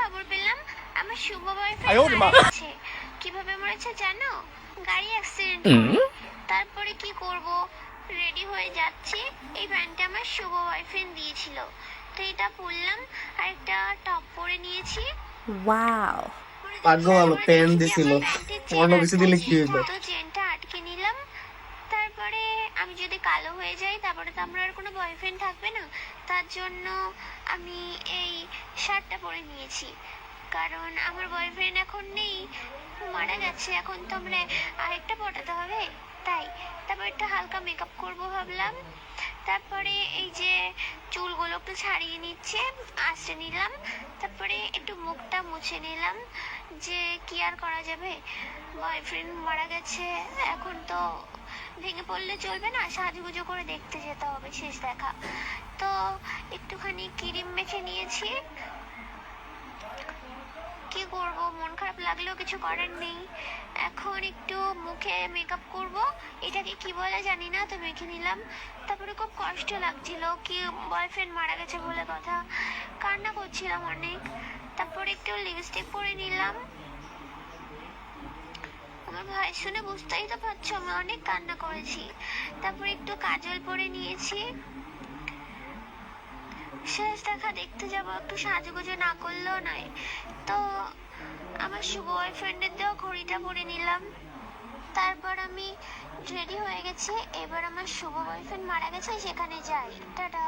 খবর পেলাম আমার শুভ বয়ফ্রেন্ড মারা গেছে। কিভাবে মরেছে জানো? গাড়ি অ্যাক্সিডেন্ট করে। তারপরে কি করব, রেডি হয়ে যাচ্ছি, এই প্যান্টটা আমার শুভ বয়ফ্রেন্ড দিয়েছিল, তো এটা পরলাম আর একটা টপ পরে নিয়েছি। ওয়াও, ভাগ্য ভালো, পেন দিছিল, অন্য কিছু দিলে কি হইলো। তো চেনটা আটকে নিলাম। তারপরে আমি যদি কালো হয়ে যাই তারপরে তো আমার আর কোনো বয়ফ্রেন্ড থাকবে না, তার জন্য আমি এই শার্টটা পরে নিয়েছি, কারণ আমার বয়ফ্রেন্ড এখন নেই, মারা গেছে। এখন তো আমরা আরেকটা পটাতে হবে, তাই তারপর একটা হালকা মেকআপ করব ভাবলাম। তারপরে এই যে চুলগুলো একটু ছাড়িয়ে নিচ্ছে, আঁচড়ে নিলাম। তারপরে একটু মুখটা মুছে নিলাম, যে কি আর করা যাবে, বয়ফ্রেন্ড মারা গেছে, এখন তো ভেঙে পড়লে চলবে না, সাজুগুজু করে দেখতে যেতে হবে শেষ দেখা। তো একটুখানি ক্রিম মেখে নিয়েছি। কি করব, মন খারাপ লাগলেও কিছু করার নেই। এখন একটু মুখে মেকআপ করব, এটাকে কি বলে জানি না, তো মেখে নিলাম। তারপরে খুব কষ্ট লাগছিল, কি বয়ফ্রেন্ড মারা গেছে বলে কথা, কান্না করছিলাম অনেক। তারপরে একটু লিপস্টিক পরে নিলাম। আমার ভাই শুনে বুঝতেই তো পারছো আমি অনেক কান্না করেছি। তারপরে একটু কাজল পরে নিয়েছি। শেষ দেখা দেখতে যাবো, একটু সাজুগুজু না করলেও নয়। তো আমার শুভ বয়ফ্রেন্ডের দেওয়া ঘড়িটা পরে নিলাম। তারপর আমি রেডি হয়ে গেছি, এবার আমার শুভ বয়ফ্রেন্ড মারা গেছে, সেখানে যাই। টাটা।